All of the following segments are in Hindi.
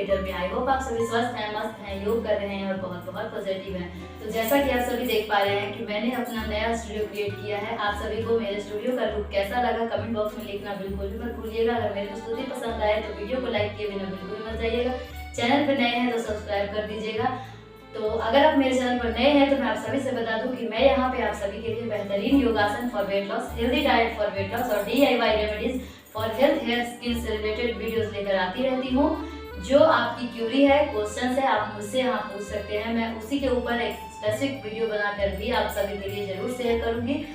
बेटर में। आई होप आप सभी स्वस्थ हैं, मस्त हैं, योग कर रहे हैं और बहुत बहुत पॉजिटिव हैं। तो जैसा कि आप सभी देख पा रहे हैं कि मैंने अपना नया स्टूडियो क्रिएट किया है। आप सभी को मेरे स्टूडियो का लुक कैसा लगा कमेंट बॉक्स में लिखना बिल्कुल भी मत भूलिएगा। अगर मेरी प्रस्तुति पसंद आए तो वीडियो को लाइक किए बिना बिल्कुल भी मत जाइएगा। चैनल पर नए हैं तो सब्सक्राइब कर दीजिएगा। तो अगर आप मेरे चैनल पर नए हैं तो मैं आप सभी से बता दूं कि मैं यहाँ पे आप सभी के लिए बेहतरीन योगासन for weight loss, healthy diet for weight loss और DIY remedies for health hair skin से रिलेटेड वीडियोस लेकर आती रहती हूँ। जो आपकी क्यूरी है, क्वेश्चन है, आप मुझसे यहाँ पूछ सकते हैं। मैं उसी के ऊपर एक स्पेसिफिक वीडियो बनाकर भी आप सभी के लिए जरूर शेयर करूंगी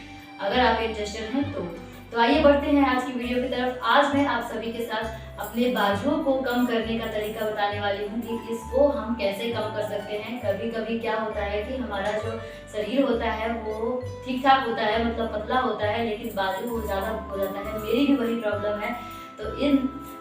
अगर आप इंटरेस्टेड हैं तो आइए बढ़ते हैं आज की वीडियो की तरफ। आज मैं आप सभी के साथ अपने बाजुओं को कम करने का तरीका बताने वाली हूँ कि इसको हम कैसे कम कर सकते हैं। कभी कभी क्या होता है कि हमारा जो शरीर होता है वो ठीक ठाक होता है, मतलब पतला होता है, लेकिन बाजू वो ज़्यादा हो जाता है। मेरी भी वही प्रॉब्लम है। तो इन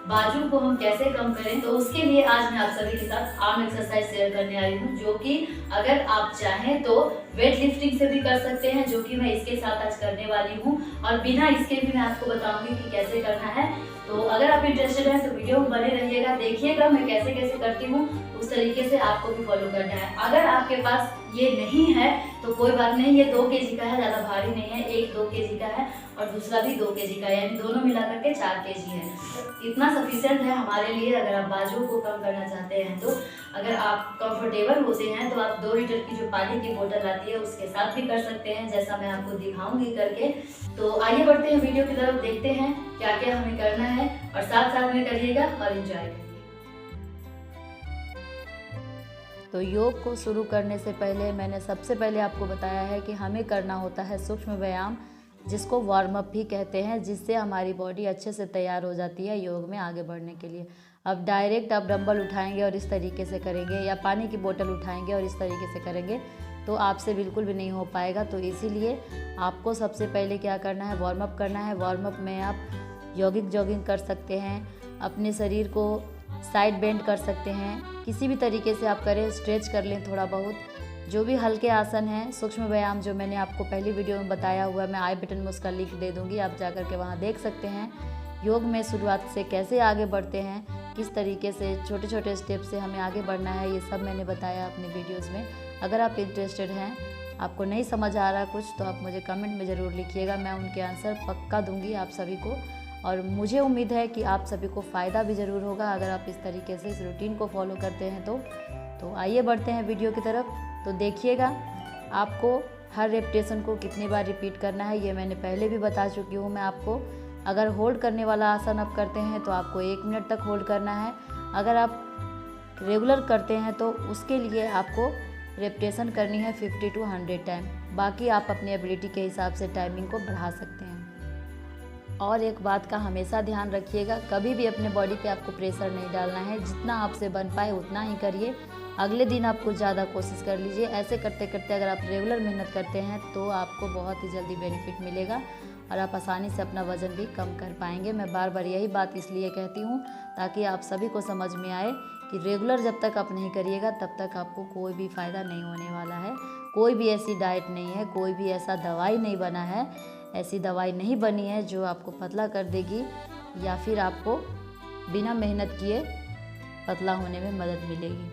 बाजू को हम कैसे कम करें, तो उसके लिए आज मैं आप सभी के साथ आर्म एक्सरसाइज शेयर करने आई हूँ, जो कि अगर आप चाहें तो वेट लिफ्टिंग से भी कर सकते हैं, जो कि मैं इसके साथ आज करने वाली हूँ। और बिना इसके भी मैं आपको बताऊंगी कि कैसे करना है। तो अगर आप इंटरेस्टेड हैं तो वीडियो में बने रहिएगा, देखिएगा मैं कैसे कैसे करती हूँ, उस तरीके से आपको भी फॉलो करना है। अगर आपके पास ये नहीं है तो कोई बात नहीं, ये 2 kg का है, ज़्यादा भारी नहीं है। एक 2 kg का है और दूसरा भी 2 kg का, यानी दोनों मिलाकर के 4 kg है। इतना सफिशिएंट है हमारे लिए अगर आप बाजुओं को कम करना चाहते हैं तो। अगर आप कंफर्टेबल होते हैं तो आप 2 लीटर की जो पानी की बोतल आती है उसके साथ भी कर सकते हैं, जैसा मैं आपको दिखाऊंगी करके। तो आइए बढ़ते हैं वीडियो की तरफ, देखते हैं क्या क्या हमें करना है और साथ साथ में करिएगा और एंजॉय करिए। तो योग को शुरू करने से पहले मैंने सबसे पहले आपको बताया है कि हमें करना होता है सूक्ष्म व्यायाम, जिसको वार्म अप भी कहते हैं, जिससे हमारी बॉडी अच्छे से तैयार हो जाती है योग में आगे बढ़ने के लिए। अब डायरेक्ट आप डंबल उठाएंगे और इस तरीके से करेंगे, या पानी की बोतल उठाएंगे और इस तरीके से करेंगे तो आपसे बिल्कुल भी नहीं हो पाएगा। तो इसीलिए आपको सबसे पहले क्या करना है, वार्म अप करना है। वार्म अप में आप यौगिक जॉगिंग कर सकते हैं, अपने शरीर को साइड बेंड कर सकते हैं, किसी भी तरीके से आप करें, स्ट्रेच कर लें थोड़ा बहुत। जो भी हल्के आसन हैं, सूक्ष्म व्यायाम जो मैंने आपको पहली वीडियो में बताया हुआ है, मैं आई बटन में उसका लिंक दे दूंगी, आप जाकर के वहाँ देख सकते हैं। योग में शुरुआत से कैसे आगे बढ़ते हैं, किस तरीके से छोटे छोटे स्टेप से हमें आगे बढ़ना है, ये सब मैंने बताया अपने वीडियोज़ में। अगर आप इंटरेस्टेड हैं, आपको नहीं समझ आ रहा कुछ, तो आप मुझे कमेंट में ज़रूर लिखिएगा, मैं उनके आंसर पक्का दूंगी आप सभी को। और मुझे उम्मीद है कि आप सभी को फ़ायदा भी ज़रूर होगा अगर आप इस तरीके से इस रूटीन को फॉलो करते हैं तो आइए बढ़ते हैं वीडियो की तरफ। तो देखिएगा आपको हर रेपिटेशन को कितनी बार रिपीट करना है, ये मैंने पहले भी बता चुकी हूँ मैं आपको। अगर होल्ड करने वाला आसन आप करते हैं तो आपको 1 मिनट तक होल्ड करना है। अगर आप रेगुलर करते हैं तो उसके लिए आपको रेपिटेशन करनी है 50 to 100 टाइम। बाकी आप अपनी एबिलिटी के हिसाब से टाइमिंग को बढ़ा सकते हैं। और एक बात का हमेशा ध्यान रखिएगा, कभी भी अपने बॉडी पे आपको प्रेशर नहीं डालना है, जितना आपसे बन पाए उतना ही करिए। अगले दिन आप कुछ ज़्यादा कोशिश कर लीजिए। ऐसे करते करते अगर आप रेगुलर मेहनत करते हैं तो आपको बहुत ही जल्दी बेनिफिट मिलेगा और आप आसानी से अपना वज़न भी कम कर पाएंगे। मैं बार बार यही बात इसलिए कहती हूँ ताकि आप सभी को समझ में आए कि रेगुलर जब तक आप नहीं करिएगा तब तक आपको कोई भी फ़ायदा नहीं होने वाला है। कोई भी ऐसी डाइट नहीं है, कोई भी ऐसा दवाई नहीं बना है, ऐसी दवाई नहीं बनी है जो आपको पतला कर देगी या फिर आपको बिना मेहनत किए पतला होने में मदद मिलेगी।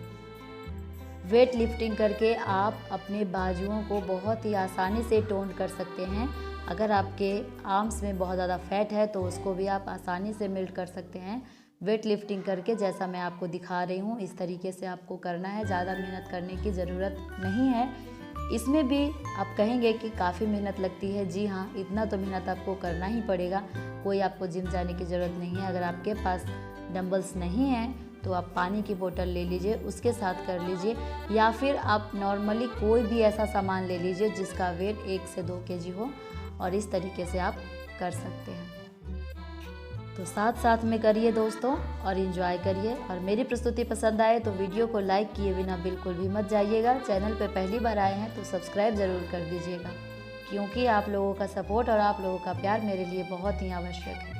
वेट लिफ्टिंग करके आप अपने बाजुओं को बहुत ही आसानी से टोन कर सकते हैं। अगर आपके आर्म्स में बहुत ज़्यादा फैट है तो उसको भी आप आसानी से मेल्ट कर सकते हैं वेट लिफ्टिंग करके, जैसा मैं आपको दिखा रही हूँ। इस तरीके से आपको करना है, ज़्यादा मेहनत करने की ज़रूरत नहीं है। इसमें भी आप कहेंगे कि काफ़ी मेहनत लगती है, जी हाँ, इतना तो मेहनत आपको करना ही पड़ेगा। कोई आपको जिम जाने की ज़रूरत नहीं है। अगर आपके पास डंबल्स नहीं हैं तो आप पानी की बोतल ले लीजिए, उसके साथ कर लीजिए, या फिर आप नॉर्मली कोई भी ऐसा सामान ले लीजिए जिसका वेट 1 से 2 kg हो, और इस तरीके से आप कर सकते हैं। तो साथ साथ में करिए दोस्तों और एंजॉय करिए। और मेरी प्रस्तुति पसंद आए तो वीडियो को लाइक किए बिना बिल्कुल भी मत जाइएगा। चैनल पे पहली बार आए हैं तो सब्सक्राइब ज़रूर कर दीजिएगा, क्योंकि आप लोगों का सपोर्ट और आप लोगों का प्यार मेरे लिए बहुत ही आवश्यक है।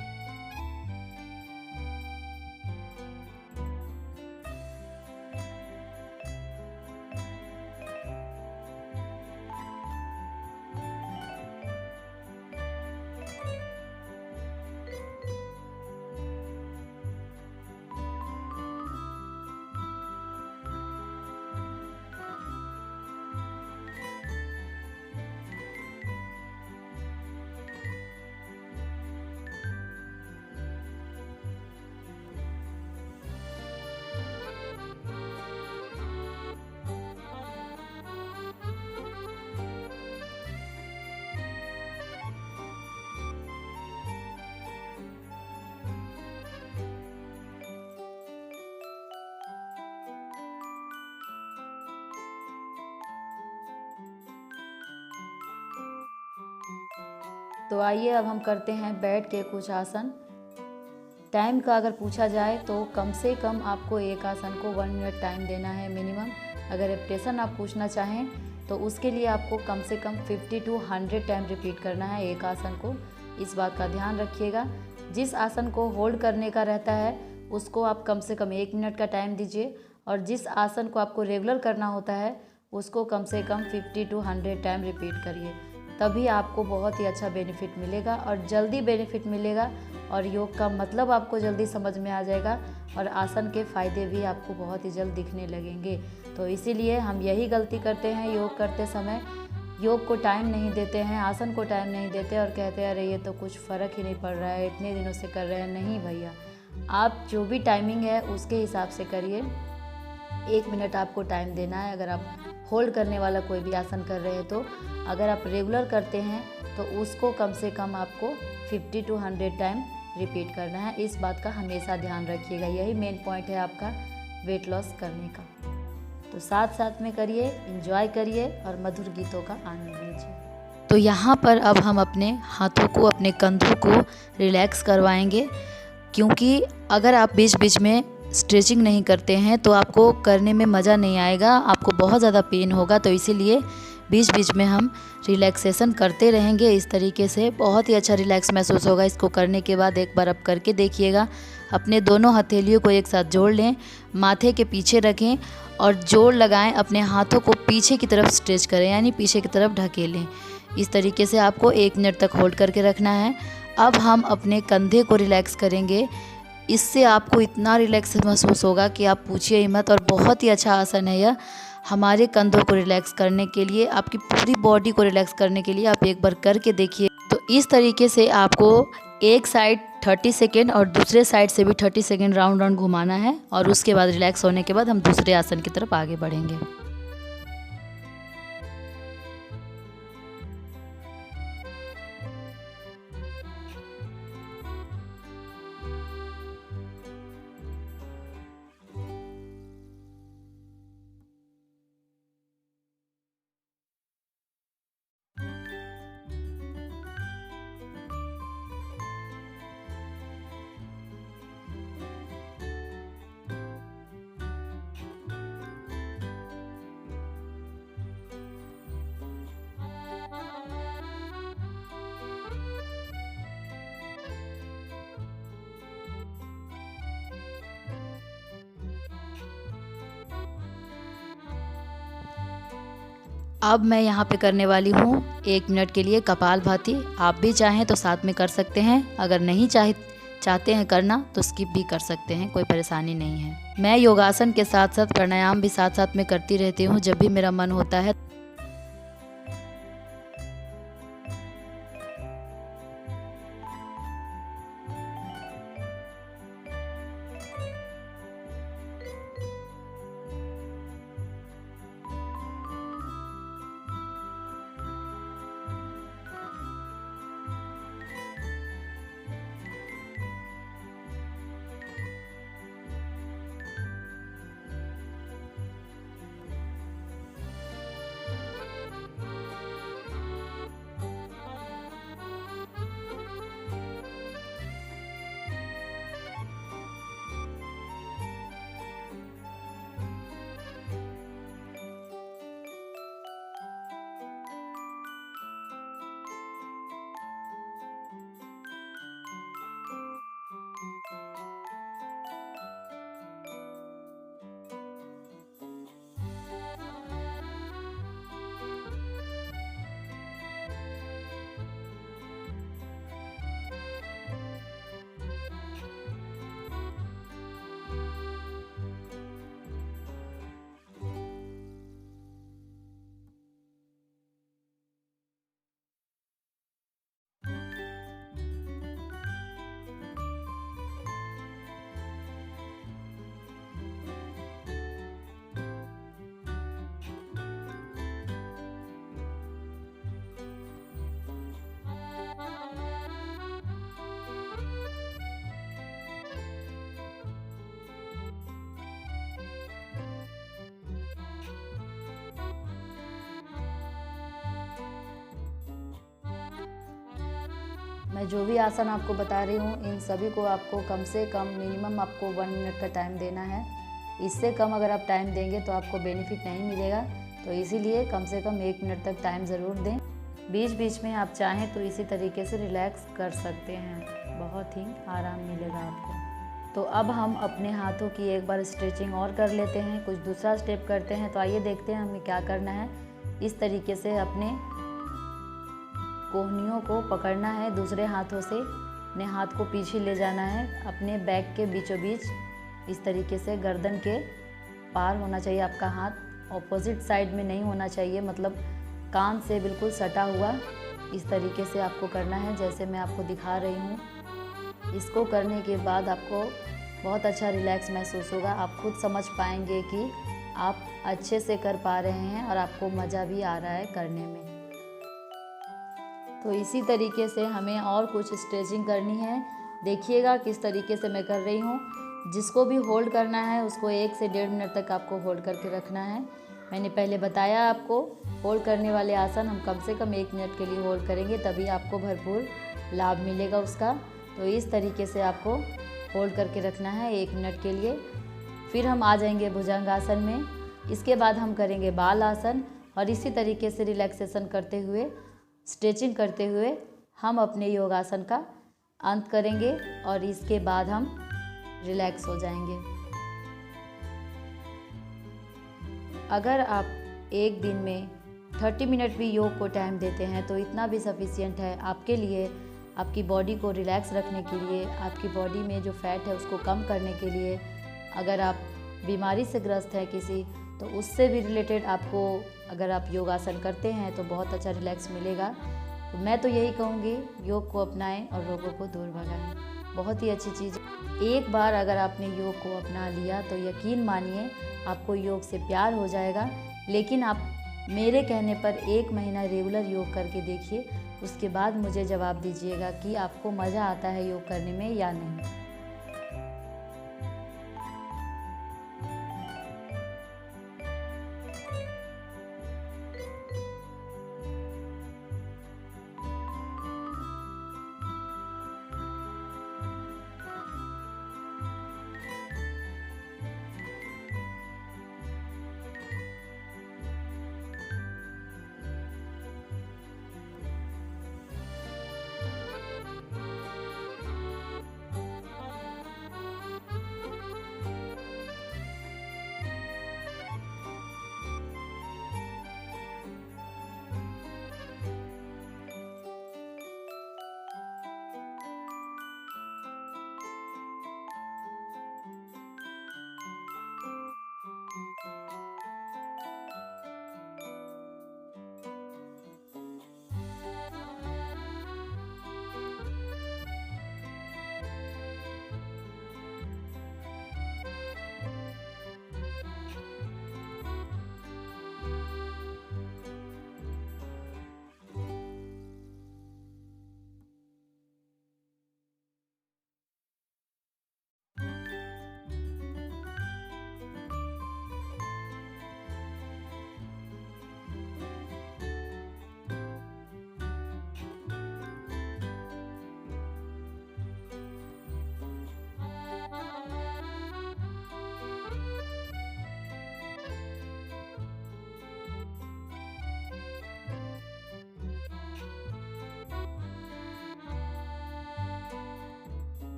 तो आइए अब हम करते हैं बैठ के कुछ आसन। टाइम का अगर पूछा जाए तो कम से कम आपको एक आसन को 1 मिनट टाइम देना है मिनिमम। अगर रेपिटेशन आप पूछना चाहें तो उसके लिए आपको कम से कम 50 to 100 टाइम रिपीट करना है एक आसन को। इस बात का ध्यान रखिएगा। जिस आसन को होल्ड करने का रहता है उसको आप कम से कम 1 मिनट का टाइम दीजिए, और जिस आसन को आपको रेगुलर करना होता है उसको कम से कम 50 to 100 टाइम रिपीट करिए। तभी आपको बहुत ही अच्छा बेनिफिट मिलेगा और जल्दी बेनिफिट मिलेगा, और योग का मतलब आपको जल्दी समझ में आ जाएगा और आसन के फ़ायदे भी आपको बहुत ही जल्द दिखने लगेंगे। तो इसीलिए हम यही गलती करते हैं योग करते समय, योग को टाइम नहीं देते हैं, आसन को टाइम नहीं देते और कहते हैं अरे ये तो कुछ फ़र्क ही नहीं पड़ रहा है, इतने दिनों से कर रहे हैं। नहीं भैया, आप जो भी टाइमिंग है उसके हिसाब से करिए। 1 मिनट आपको टाइम देना है। अगर आप होल्ड करने वाला कोई भी आसन कर रहे हैं तो अगर आप रेगुलर करते हैं तो उसको कम से कम आपको 50 to 100 टाइम रिपीट करना है। इस बात का हमेशा ध्यान रखिएगा। यही मेन पॉइंट है आपका वेट लॉस करने का। तो साथ साथ में करिए, एंजॉय करिए और मधुर गीतों का आनंद लीजिए। तो यहाँ पर अब हम अपने हाथों को, अपने कंधों को रिलैक्स करवाएंगे, क्योंकि अगर आप बीच बीच में स्ट्रेचिंग नहीं करते हैं तो आपको करने में मज़ा नहीं आएगा, आपको बहुत ज़्यादा पेन होगा। तो इसीलिए बीच बीच में हम रिलैक्सेशन करते रहेंगे। इस तरीके से बहुत ही अच्छा रिलैक्स महसूस होगा। इसको करने के बाद एक बार आप करके देखिएगा। अपने दोनों हथेलियों को एक साथ जोड़ लें, माथे के पीछे रखें और जोड़ लगाएं। अपने हाथों को पीछे की तरफ स्ट्रेच करें, यानी पीछे की तरफ ढकेलें। इस तरीके से आपको 1 मिनट तक होल्ड करके रखना है। अब हम अपने कंधे को रिलैक्स करेंगे। इससे आपको इतना रिलैक्स महसूस होगा कि आप पूछिए ही मत, और बहुत ही अच्छा आसन है यह। हमारे कंधों को रिलैक्स करने के लिए, आपकी पूरी बॉडी को रिलैक्स करने के लिए आप एक बार करके देखिए। तो इस तरीके से आपको एक साइड 30 सेकेंड और दूसरे साइड से भी 30 सेकेंड राउंड राउंड घुमाना है, और उसके बाद रिलैक्स होने के बाद हम दूसरे आसन की तरफ आगे बढ़ेंगे। अब मैं यहाँ पे करने वाली हूँ 1 मिनट के लिए कपालभाति। आप भी चाहें तो साथ में कर सकते हैं, अगर नहीं चाहते हैं करना तो स्किप भी कर सकते हैं, कोई परेशानी नहीं है। मैं योगासन के साथ साथ प्राणायाम भी साथ साथ में करती रहती हूँ जब भी मेरा मन होता है। मैं जो भी आसन आपको बता रही हूँ इन सभी को आपको कम से कम मिनिमम आपको 1 मिनट का टाइम देना है। इससे कम अगर आप टाइम देंगे तो आपको बेनिफिट नहीं मिलेगा, तो इसीलिए कम से कम 1 मिनट तक टाइम ज़रूर दें। बीच बीच में आप चाहें तो इसी तरीके से रिलैक्स कर सकते हैं, बहुत ही आराम मिलेगा आपको। तो अब हम अपने हाथों की एक बार स्ट्रेचिंग और कर लेते हैं, कुछ दूसरा स्टेप करते हैं। तो आइए देखते हैं हमें क्या करना है। इस तरीके से अपने कोहनियों को पकड़ना है दूसरे हाथों से, अपने हाथ को पीछे ले जाना है, अपने बैक के बीचों बीच इस तरीके से गर्दन के पार होना चाहिए आपका हाथ, ऑपोजिट साइड में नहीं होना चाहिए, मतलब कान से बिल्कुल सटा हुआ। इस तरीके से आपको करना है जैसे मैं आपको दिखा रही हूँ। इसको करने के बाद आपको बहुत अच्छा रिलैक्स महसूस होगा। आप खुद समझ पाएंगे कि आप अच्छे से कर पा रहे हैं और आपको मज़ा भी आ रहा है करने में। तो इसी तरीके से हमें और कुछ स्ट्रेचिंग करनी है। देखिएगा किस तरीके से मैं कर रही हूँ। जिसको भी होल्ड करना है उसको 1 से 1.5 मिनट तक आपको होल्ड करके रखना है। मैंने पहले बताया आपको, होल्ड करने वाले आसन हम कम से कम 1 मिनट के लिए होल्ड करेंगे, तभी आपको भरपूर लाभ मिलेगा उसका। तो इस तरीके से आपको होल्ड करके रखना है 1 मिनट के लिए। फिर हम आ जाएंगे भुजंगासन में। इसके बाद हम करेंगे बाल आसन और इसी तरीके से रिलैक्सेशन करते हुए, स्ट्रेचिंग करते हुए हम अपने योगासन का अंत करेंगे और इसके बाद हम रिलैक्स हो जाएंगे। अगर आप एक दिन में 30 मिनट भी योग को टाइम देते हैं तो इतना भी सफिशिएंट है आपके लिए, आपकी बॉडी को रिलैक्स रखने के लिए, आपकी बॉडी में जो फैट है उसको कम करने के लिए। अगर आप बीमारी से ग्रस्त हैं किसी, तो उससे भी रिलेटेड आपको अगर आप योगासन करते हैं तो बहुत अच्छा रिलैक्स मिलेगा। तो मैं तो यही कहूँगी, योग को अपनाएं और रोगों को दूर भगाएं। बहुत ही अच्छी चीज़। एक बार अगर आपने योग को अपना लिया तो यकीन मानिए आपको योग से प्यार हो जाएगा। लेकिन आप मेरे कहने पर 1 महीना रेगुलर योग करके देखिए, उसके बाद मुझे जवाब दीजिएगा कि आपको मज़ा आता है योग करने में या नहीं।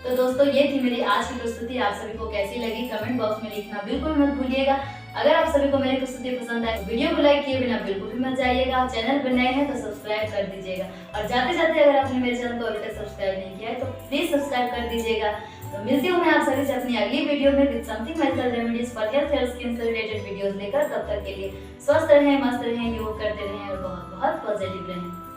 तो दोस्तों ये थी मेरी आज की प्रस्तुति। आप सभी को कैसी लगी कमेंट बॉक्स में लिखना बिल्कुल मत भूलिएगा। अगर आप सभी को मेरी प्रस्तुति पसंद आए तो वीडियो को लाइक किए बिना बिल्कुल भी मत जाइएगा। चैनल पर नए हैं तो सब्सक्राइब कर दीजिएगा और जाते जाते अगर आपने मेरे चैनल को अभी तक सब्सक्राइब नहीं किया है तो प्लीज सब्सक्राइब कर दीजिएगा। तो मिलती हूँ मैं आप सभी से अपनी अगली वीडियो में with something medical remedies for health and skin से रिलेटेड वीडियोस लेकर। तब तक के लिए स्वस्थ रहें, मस्त रहें, योग करते रहें और बहुत बहुत पॉजिटिव रहें।